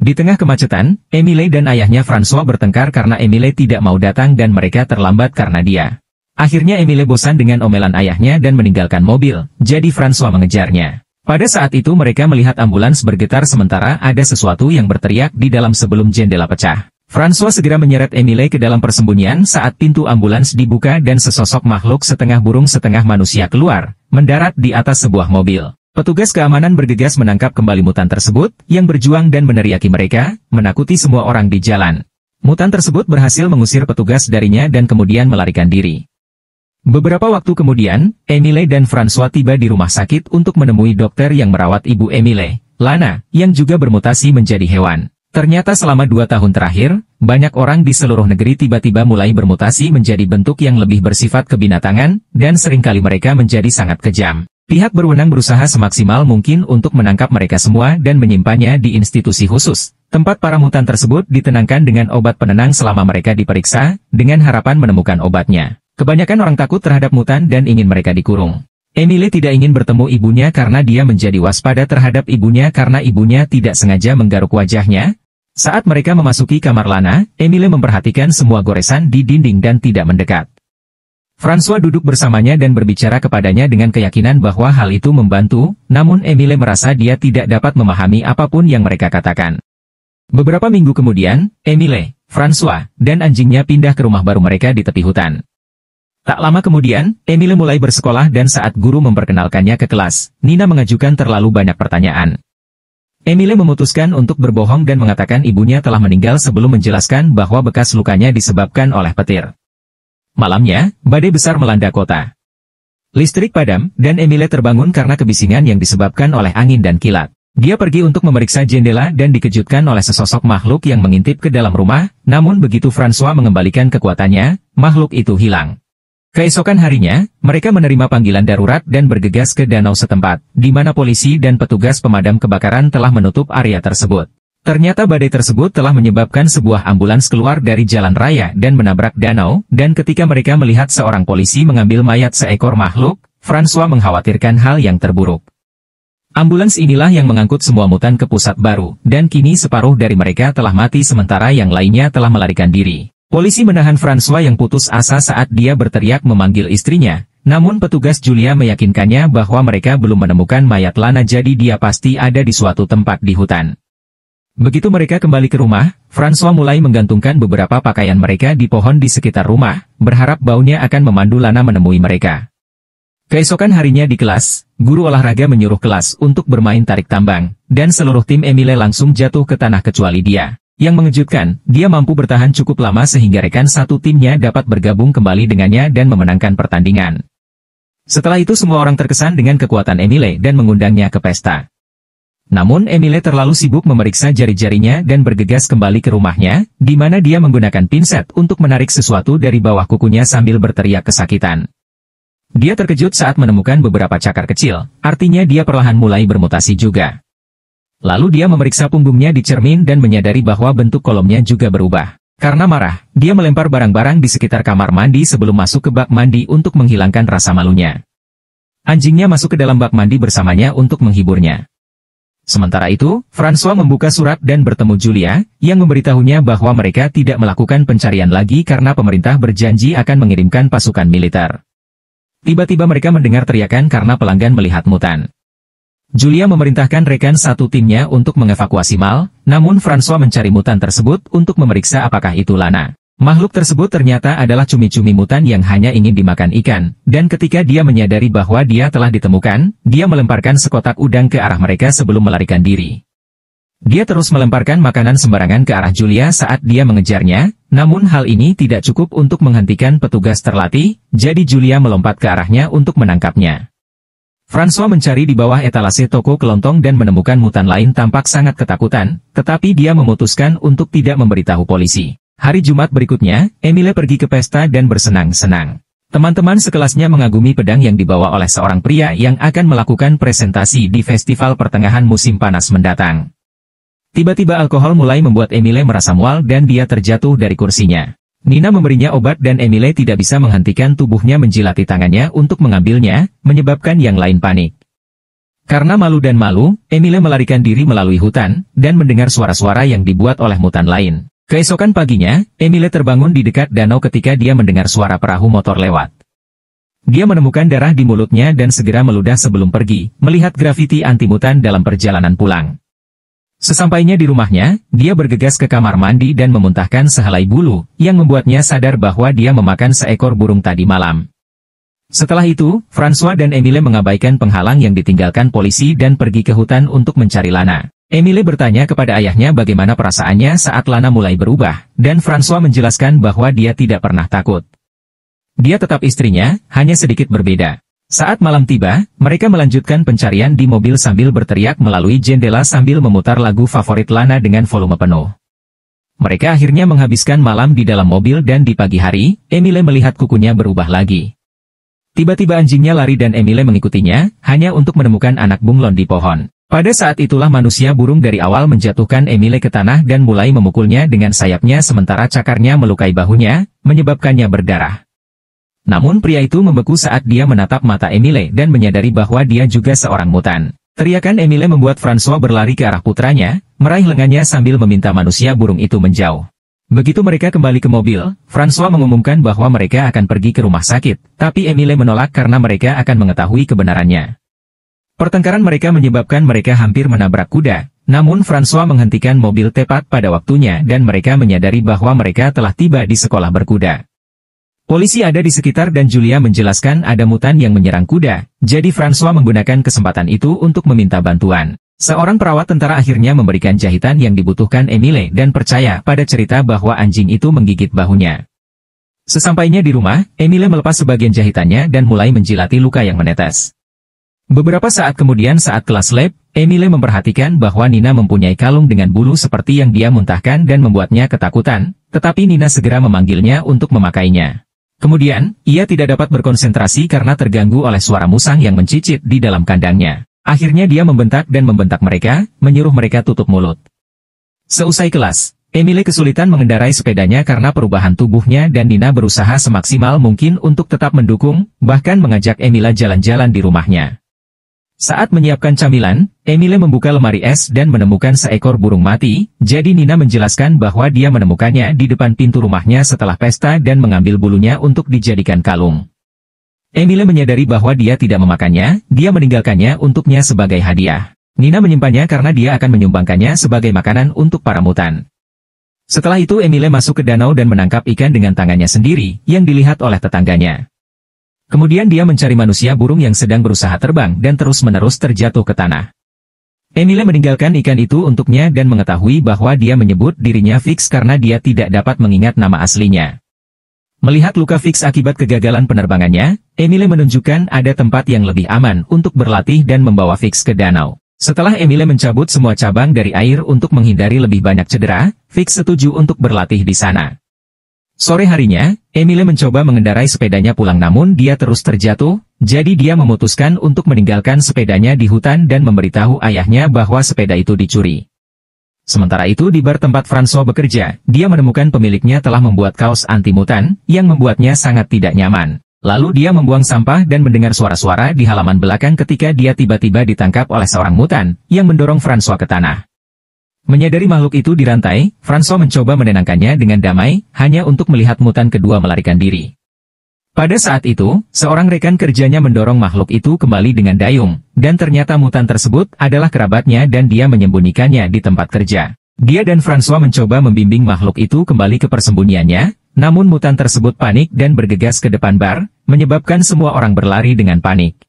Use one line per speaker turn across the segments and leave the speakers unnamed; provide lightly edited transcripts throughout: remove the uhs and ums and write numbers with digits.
Di tengah kemacetan, Emile dan ayahnya François bertengkar karena Emile tidak mau datang dan mereka terlambat karena dia. Akhirnya Emile bosan dengan omelan ayahnya dan meninggalkan mobil, jadi François mengejarnya. Pada saat itu mereka melihat ambulans bergetar sementara ada sesuatu yang berteriak di dalam sebelum jendela pecah. François segera menyeret Emile ke dalam persembunyian saat pintu ambulans dibuka dan sesosok makhluk setengah burung setengah manusia keluar, mendarat di atas sebuah mobil. Petugas keamanan bergegas menangkap kembali mutan tersebut, yang berjuang dan meneriaki mereka, menakuti semua orang di jalan. Mutan tersebut berhasil mengusir petugas darinya dan kemudian melarikan diri. Beberapa waktu kemudian, Emile dan François tiba di rumah sakit untuk menemui dokter yang merawat ibu Emile, Lana, yang juga bermutasi menjadi hewan. Ternyata selama 2 tahun terakhir, banyak orang di seluruh negeri tiba-tiba mulai bermutasi menjadi bentuk yang lebih bersifat kebinatangan, dan seringkali mereka menjadi sangat kejam. Pihak berwenang berusaha semaksimal mungkin untuk menangkap mereka semua dan menyimpannya di institusi khusus, tempat para mutan tersebut ditenangkan dengan obat penenang selama mereka diperiksa, dengan harapan menemukan obatnya. Kebanyakan orang takut terhadap mutan dan ingin mereka dikurung. Emile tidak ingin bertemu ibunya karena dia menjadi waspada terhadap ibunya karena ibunya tidak sengaja menggaruk wajahnya. Saat mereka memasuki kamar Lana, Emile memperhatikan semua goresan di dinding dan tidak mendekat. François duduk bersamanya dan berbicara kepadanya dengan keyakinan bahwa hal itu membantu, namun Emile merasa dia tidak dapat memahami apapun yang mereka katakan. Beberapa minggu kemudian, Emile, François, dan anjingnya pindah ke rumah baru mereka di tepi hutan. Tak lama kemudian, Emile mulai bersekolah dan saat guru memperkenalkannya ke kelas, Nina mengajukan terlalu banyak pertanyaan. Emile memutuskan untuk berbohong dan mengatakan ibunya telah meninggal sebelum menjelaskan bahwa bekas lukanya disebabkan oleh petir. Malamnya, badai besar melanda kota. Listrik padam, dan Emile terbangun karena kebisingan yang disebabkan oleh angin dan kilat. Dia pergi untuk memeriksa jendela dan dikejutkan oleh sesosok makhluk yang mengintip ke dalam rumah, namun begitu François mengembalikan kekuatannya, makhluk itu hilang. Keesokan harinya, mereka menerima panggilan darurat dan bergegas ke danau setempat, di mana polisi dan petugas pemadam kebakaran telah menutup area tersebut. Ternyata badai tersebut telah menyebabkan sebuah ambulans keluar dari jalan raya dan menabrak danau, dan ketika mereka melihat seorang polisi mengambil mayat seekor makhluk, François mengkhawatirkan hal yang terburuk. Ambulans inilah yang mengangkut semua mutan ke pusat baru, dan kini separuh dari mereka telah mati sementara yang lainnya telah melarikan diri. Polisi menahan François yang putus asa saat dia berteriak memanggil istrinya, namun petugas Julia meyakinkannya bahwa mereka belum menemukan mayat Lana jadi dia pasti ada di suatu tempat di hutan. Begitu mereka kembali ke rumah, François mulai menggantungkan beberapa pakaian mereka di pohon di sekitar rumah, berharap baunya akan memandu Lana menemui mereka. Keesokan harinya di kelas, guru olahraga menyuruh kelas untuk bermain tarik tambang, dan seluruh tim Emile langsung jatuh ke tanah kecuali dia. Yang mengejutkan, dia mampu bertahan cukup lama sehingga rekan satu timnya dapat bergabung kembali dengannya dan memenangkan pertandingan. Setelah itu semua orang terkesan dengan kekuatan Emile dan mengundangnya ke pesta. Namun Emile terlalu sibuk memeriksa jari-jarinya dan bergegas kembali ke rumahnya, di mana dia menggunakan pinset untuk menarik sesuatu dari bawah kukunya sambil berteriak kesakitan. Dia terkejut saat menemukan beberapa cakar kecil, artinya dia perlahan mulai bermutasi juga. Lalu dia memeriksa punggungnya di cermin dan menyadari bahwa bentuk kolomnya juga berubah. Karena marah, dia melempar barang-barang di sekitar kamar mandi sebelum masuk ke bak mandi untuk menghilangkan rasa malunya. Anjingnya masuk ke dalam bak mandi bersamanya untuk menghiburnya. Sementara itu, François membuka surat dan bertemu Julia, yang memberitahunya bahwa mereka tidak melakukan pencarian lagi karena pemerintah berjanji akan mengirimkan pasukan militer. Tiba-tiba mereka mendengar teriakan karena pelanggan melihat mutan. Julia memerintahkan rekan satu timnya untuk mengevakuasi Mal, namun François mencari mutan tersebut untuk memeriksa apakah itu Lana. Makhluk tersebut ternyata adalah cumi-cumi mutan yang hanya ingin dimakan ikan, dan ketika dia menyadari bahwa dia telah ditemukan, dia melemparkan sekotak udang ke arah mereka sebelum melarikan diri. Dia terus melemparkan makanan sembarangan ke arah Julia saat dia mengejarnya, namun hal ini tidak cukup untuk menghentikan petugas terlatih, jadi Julia melompat ke arahnya untuk menangkapnya. François mencari di bawah etalase toko kelontong dan menemukan mutan lain tampak sangat ketakutan, tetapi dia memutuskan untuk tidak memberitahu polisi. Hari Jumat berikutnya, Emile pergi ke pesta dan bersenang-senang. Teman-teman sekelasnya mengagumi pedang yang dibawa oleh seorang pria yang akan melakukan presentasi di festival pertengahan musim panas mendatang. Tiba-tiba alkohol mulai membuat Emile merasa mual dan dia terjatuh dari kursinya. Nina memberinya obat dan Emile tidak bisa menghentikan tubuhnya menjilati tangannya untuk mengambilnya, menyebabkan yang lain panik. Karena malu dan malu, Emile melarikan diri melalui hutan, dan mendengar suara-suara yang dibuat oleh mutan lain. Keesokan paginya, Emile terbangun di dekat danau ketika dia mendengar suara perahu motor lewat. Dia menemukan darah di mulutnya dan segera meludah sebelum pergi, melihat grafiti anti-mutan dalam perjalanan pulang. Sesampainya di rumahnya, dia bergegas ke kamar mandi dan memuntahkan sehelai bulu, yang membuatnya sadar bahwa dia memakan seekor burung tadi malam. Setelah itu, François dan Emile mengabaikan penghalang yang ditinggalkan polisi dan pergi ke hutan untuk mencari Lana. Emile bertanya kepada ayahnya bagaimana perasaannya saat Lana mulai berubah, dan François menjelaskan bahwa dia tidak pernah takut. Dia tetap istrinya, hanya sedikit berbeda. Saat malam tiba, mereka melanjutkan pencarian di mobil sambil berteriak melalui jendela sambil memutar lagu favorit Lana dengan volume penuh. Mereka akhirnya menghabiskan malam di dalam mobil dan di pagi hari, Emile melihat kukunya berubah lagi. Tiba-tiba anjingnya lari dan Emile mengikutinya, hanya untuk menemukan anak bunglon di pohon. Pada saat itulah manusia burung dari awal menjatuhkan Emile ke tanah dan mulai memukulnya dengan sayapnya sementara cakarnya melukai bahunya, menyebabkannya berdarah. Namun pria itu membeku saat dia menatap mata Emile dan menyadari bahwa dia juga seorang mutan. Teriakan Emile membuat François berlari ke arah putranya, meraih lengannya sambil meminta manusia burung itu menjauh. Begitu mereka kembali ke mobil, François mengumumkan bahwa mereka akan pergi ke rumah sakit, tapi Emile menolak karena mereka akan mengetahui kebenarannya. Pertengkaran mereka menyebabkan mereka hampir menabrak kuda, namun François menghentikan mobil tepat pada waktunya dan mereka menyadari bahwa mereka telah tiba di sekolah berkuda. Polisi ada di sekitar dan Julia menjelaskan ada mutan yang menyerang kuda, jadi François menggunakan kesempatan itu untuk meminta bantuan. Seorang perawat tentara akhirnya memberikan jahitan yang dibutuhkan Emile dan percaya pada cerita bahwa anjing itu menggigit bahunya. Sesampainya di rumah, Emile melepas sebagian jahitannya dan mulai menjilati luka yang menetes. Beberapa saat kemudian saat kelas lab, Emile memperhatikan bahwa Nina mempunyai kalung dengan bulu seperti yang dia muntahkan dan membuatnya ketakutan, tetapi Nina segera memanggilnya untuk memakainya. Kemudian, ia tidak dapat berkonsentrasi karena terganggu oleh suara musang yang mencicit di dalam kandangnya. Akhirnya dia membentak dan membentak mereka, menyuruh mereka tutup mulut. Seusai kelas, Emile kesulitan mengendarai sepedanya karena perubahan tubuhnya dan Nina berusaha semaksimal mungkin untuk tetap mendukung, bahkan mengajak Emile jalan-jalan di rumahnya. Saat menyiapkan camilan, Emile membuka lemari es dan menemukan seekor burung mati, jadi Nina menjelaskan bahwa dia menemukannya di depan pintu rumahnya setelah pesta dan mengambil bulunya untuk dijadikan kalung. Emile menyadari bahwa dia tidak memakannya, dia meninggalkannya untuknya sebagai hadiah. Nina menyimpannya karena dia akan menyumbangkannya sebagai makanan untuk para mutan. Setelah itu Emile masuk ke danau dan menangkap ikan dengan tangannya sendiri, yang dilihat oleh tetangganya. Kemudian dia mencari manusia burung yang sedang berusaha terbang dan terus-menerus terjatuh ke tanah. Emile meninggalkan ikan itu untuknya dan mengetahui bahwa dia menyebut dirinya Fix karena dia tidak dapat mengingat nama aslinya. Melihat luka Fix akibat kegagalan penerbangannya, Emile menunjukkan ada tempat yang lebih aman untuk berlatih dan membawa Fix ke danau. Setelah Emile mencabut semua cabang dari air untuk menghindari lebih banyak cedera, Fix setuju untuk berlatih di sana. Sore harinya, Emile mencoba mengendarai sepedanya pulang namun dia terus terjatuh, jadi dia memutuskan untuk meninggalkan sepedanya di hutan dan memberitahu ayahnya bahwa sepeda itu dicuri. Sementara itu di bar tempat François bekerja, dia menemukan pemiliknya telah membuat kaos anti-mutan, yang membuatnya sangat tidak nyaman. Lalu dia membuang sampah dan mendengar suara-suara di halaman belakang ketika dia tiba-tiba ditangkap oleh seorang mutan, yang mendorong François ke tanah. Menyadari makhluk itu dirantai, François mencoba menenangkannya dengan damai, hanya untuk melihat mutan kedua melarikan diri. Pada saat itu, seorang rekan kerjanya mendorong makhluk itu kembali dengan dayung, dan ternyata mutan tersebut adalah kerabatnya dan dia menyembunyikannya di tempat kerja. Dia dan François mencoba membimbing makhluk itu kembali ke persembunyiannya, namun mutan tersebut panik dan bergegas ke depan bar, menyebabkan semua orang berlari dengan panik.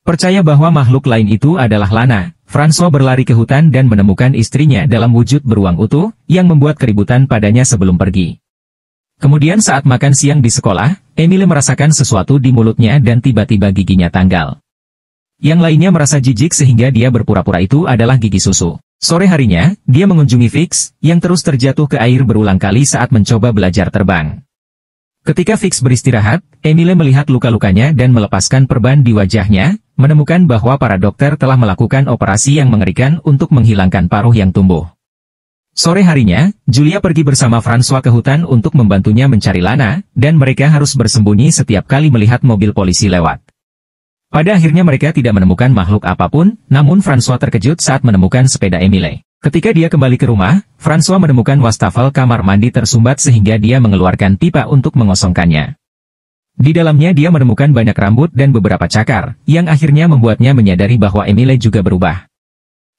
Percaya bahwa makhluk lain itu adalah Lana, François berlari ke hutan dan menemukan istrinya dalam wujud beruang utuh, yang membuat keributan padanya sebelum pergi. Kemudian saat makan siang di sekolah, Emile merasakan sesuatu di mulutnya dan tiba-tiba giginya tanggal. Yang lainnya merasa jijik sehingga dia berpura-pura itu adalah gigi susu. Sore harinya, dia mengunjungi Fix, yang terus terjatuh ke air berulang kali saat mencoba belajar terbang. Ketika Fix beristirahat, Emile melihat luka-lukanya dan melepaskan perban di wajahnya, menemukan bahwa para dokter telah melakukan operasi yang mengerikan untuk menghilangkan paruh yang tumbuh. Sore harinya, Julia pergi bersama François ke hutan untuk membantunya mencari Lana, dan mereka harus bersembunyi setiap kali melihat mobil polisi lewat. Pada akhirnya mereka tidak menemukan makhluk apapun, namun François terkejut saat menemukan sepeda Emile. Ketika dia kembali ke rumah, François menemukan wastafel kamar mandi tersumbat sehingga dia mengeluarkan pipa untuk mengosongkannya. Di dalamnya dia menemukan banyak rambut dan beberapa cakar, yang akhirnya membuatnya menyadari bahwa Emile juga berubah.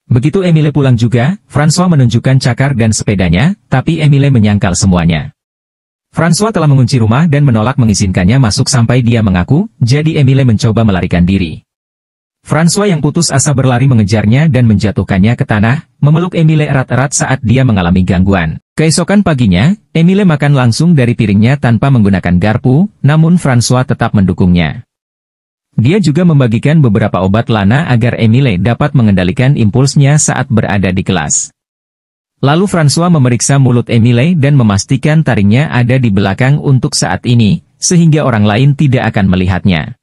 Begitu Emile pulang juga, François menunjukkan cakar dan sepedanya, tapi Emile menyangkal semuanya. François telah mengunci rumah dan menolak mengizinkannya masuk sampai dia mengaku, jadi Emile mencoba melarikan diri. François yang putus asa berlari mengejarnya dan menjatuhkannya ke tanah, memeluk Emile erat-erat saat dia mengalami gangguan. Keesokan paginya, Emile makan langsung dari piringnya tanpa menggunakan garpu, namun François tetap mendukungnya. Dia juga membagikan beberapa obat lana agar Emile dapat mengendalikan impulsnya saat berada di kelas. Lalu François memeriksa mulut Emile dan memastikan taringnya ada di belakang untuk saat ini, sehingga orang lain tidak akan melihatnya.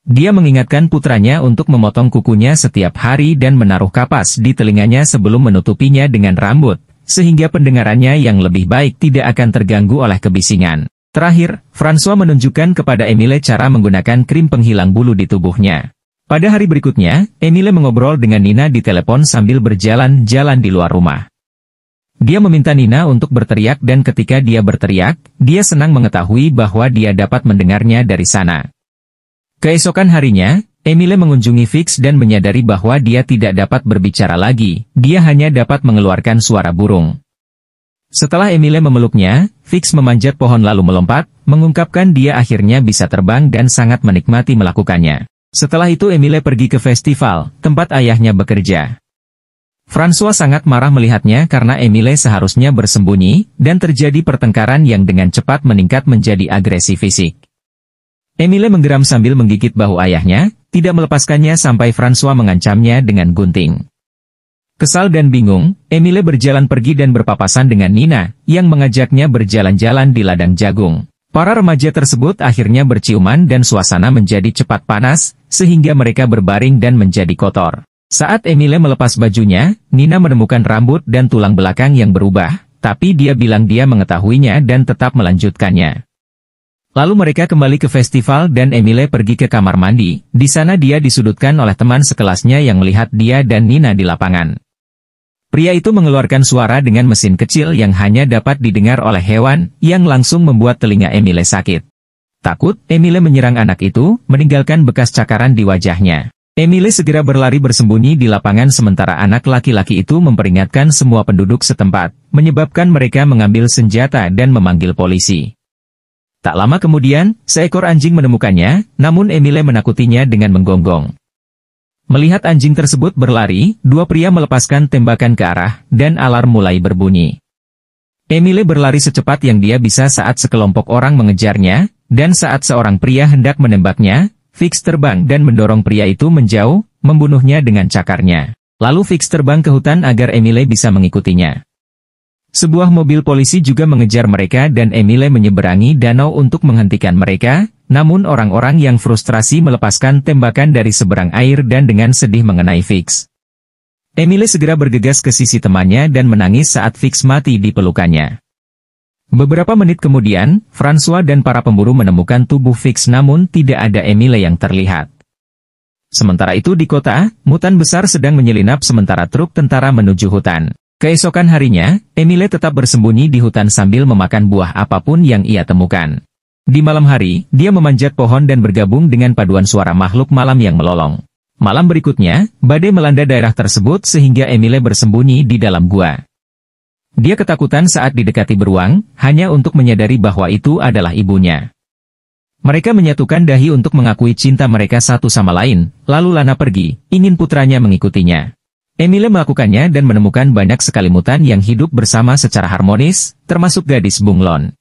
Dia mengingatkan putranya untuk memotong kukunya setiap hari dan menaruh kapas di telinganya sebelum menutupinya dengan rambut, sehingga pendengarannya yang lebih baik tidak akan terganggu oleh kebisingan. Terakhir, François menunjukkan kepada Emile cara menggunakan krim penghilang bulu di tubuhnya. Pada hari berikutnya, Emile mengobrol dengan Nina di telepon sambil berjalan-jalan di luar rumah. Dia meminta Nina untuk berteriak dan ketika dia berteriak, dia senang mengetahui bahwa dia dapat mendengarnya dari sana. Keesokan harinya, Emile mengunjungi Fix dan menyadari bahwa dia tidak dapat berbicara lagi, dia hanya dapat mengeluarkan suara burung. Setelah Emile memeluknya, Fix memanjat pohon lalu melompat, mengungkapkan dia akhirnya bisa terbang dan sangat menikmati melakukannya. Setelah itu Emile pergi ke festival, tempat ayahnya bekerja. François sangat marah melihatnya karena Emile seharusnya bersembunyi, dan terjadi pertengkaran yang dengan cepat meningkat menjadi agresi fisik. Emile menggeram sambil menggigit bahu ayahnya, tidak melepaskannya sampai François mengancamnya dengan gunting. Kesal dan bingung, Emile berjalan pergi dan berpapasan dengan Nina, yang mengajaknya berjalan-jalan di ladang jagung. Para remaja tersebut akhirnya berciuman dan suasana menjadi cepat panas, sehingga mereka berbaring dan menjadi kotor. Saat Emile melepas bajunya, Nina menemukan rambut dan tulang belakang yang berubah, tapi dia bilang dia mengetahuinya dan tetap melanjutkannya. Lalu mereka kembali ke festival dan Emile pergi ke kamar mandi, di sana dia disudutkan oleh teman sekelasnya yang melihat dia dan Nina di lapangan. Pria itu mengeluarkan suara dengan mesin kecil yang hanya dapat didengar oleh hewan, yang langsung membuat telinga Emile sakit. Takut, Emile menyerang anak itu, meninggalkan bekas cakaran di wajahnya. Emile segera berlari bersembunyi di lapangan sementara anak laki-laki itu memperingatkan semua penduduk setempat, menyebabkan mereka mengambil senjata dan memanggil polisi. Tak lama kemudian, seekor anjing menemukannya, namun Emile menakutinya dengan menggonggong. Melihat anjing tersebut berlari, dua pria melepaskan tembakan ke arah, dan alarm mulai berbunyi. Emile berlari secepat yang dia bisa saat sekelompok orang mengejarnya, dan saat seorang pria hendak menembaknya, Fix terbang dan mendorong pria itu menjauh, membunuhnya dengan cakarnya. Lalu Fix terbang ke hutan agar Emile bisa mengikutinya. Sebuah mobil polisi juga mengejar mereka dan Emile menyeberangi danau untuk menghentikan mereka, namun orang-orang yang frustrasi melepaskan tembakan dari seberang air dan dengan sedih mengenai Fix. Emile segera bergegas ke sisi temannya dan menangis saat Fix mati di pelukannya. Beberapa menit kemudian, François dan para pemburu menemukan tubuh Fix namun tidak ada Emile yang terlihat. Sementara itu di kota, mutan besar sedang menyelinap sementara truk tentara menuju hutan. Keesokan harinya, Emile tetap bersembunyi di hutan sambil memakan buah apapun yang ia temukan. Di malam hari, dia memanjat pohon dan bergabung dengan paduan suara makhluk malam yang melolong. Malam berikutnya, badai melanda daerah tersebut sehingga Emile bersembunyi di dalam gua. Dia ketakutan saat didekati beruang, hanya untuk menyadari bahwa itu adalah ibunya. Mereka menyatukan dahi untuk mengakui cinta mereka satu sama lain, lalu Lana pergi, ingin putranya mengikutinya. Emile melakukannya dan menemukan banyak sekali mutan yang hidup bersama secara harmonis, termasuk gadis bunglon.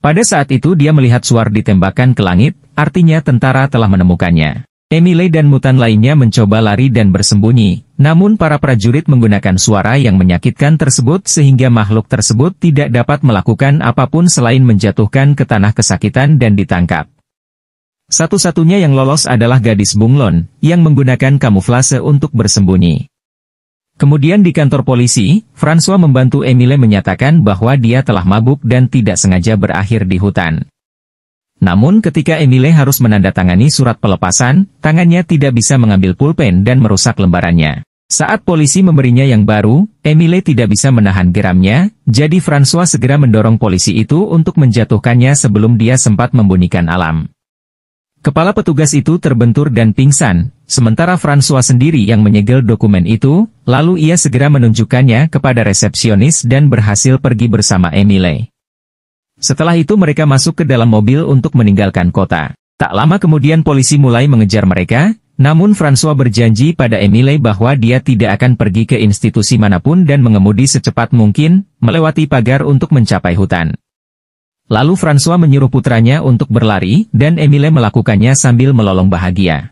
Pada saat itu dia melihat Suar ditembakkan ke langit, artinya tentara telah menemukannya. Emile dan mutan lainnya mencoba lari dan bersembunyi, namun para prajurit menggunakan suara yang menyakitkan tersebut sehingga makhluk tersebut tidak dapat melakukan apapun selain menjatuhkan ke tanah kesakitan dan ditangkap. Satu-satunya yang lolos adalah gadis bunglon, yang menggunakan kamuflase untuk bersembunyi. Kemudian di kantor polisi, François membantu Emile menyatakan bahwa dia telah mabuk dan tidak sengaja berakhir di hutan. Namun ketika Emile harus menandatangani surat pelepasan, tangannya tidak bisa mengambil pulpen dan merusak lembarannya. Saat polisi memberinya yang baru, Emile tidak bisa menahan geramnya, jadi François segera mendorong polisi itu untuk menjatuhkannya sebelum dia sempat membunyikan alarm. Kepala petugas itu terbentur dan pingsan, sementara François sendiri yang menyegel dokumen itu, lalu ia segera menunjukkannya kepada resepsionis dan berhasil pergi bersama Emile. Setelah itu mereka masuk ke dalam mobil untuk meninggalkan kota. Tak lama kemudian polisi mulai mengejar mereka, namun François berjanji pada Emile bahwa dia tidak akan pergi ke institusi manapun dan mengemudi secepat mungkin, melewati pagar untuk mencapai hutan. Lalu François menyuruh putranya untuk berlari, dan Emile melakukannya sambil melolong bahagia.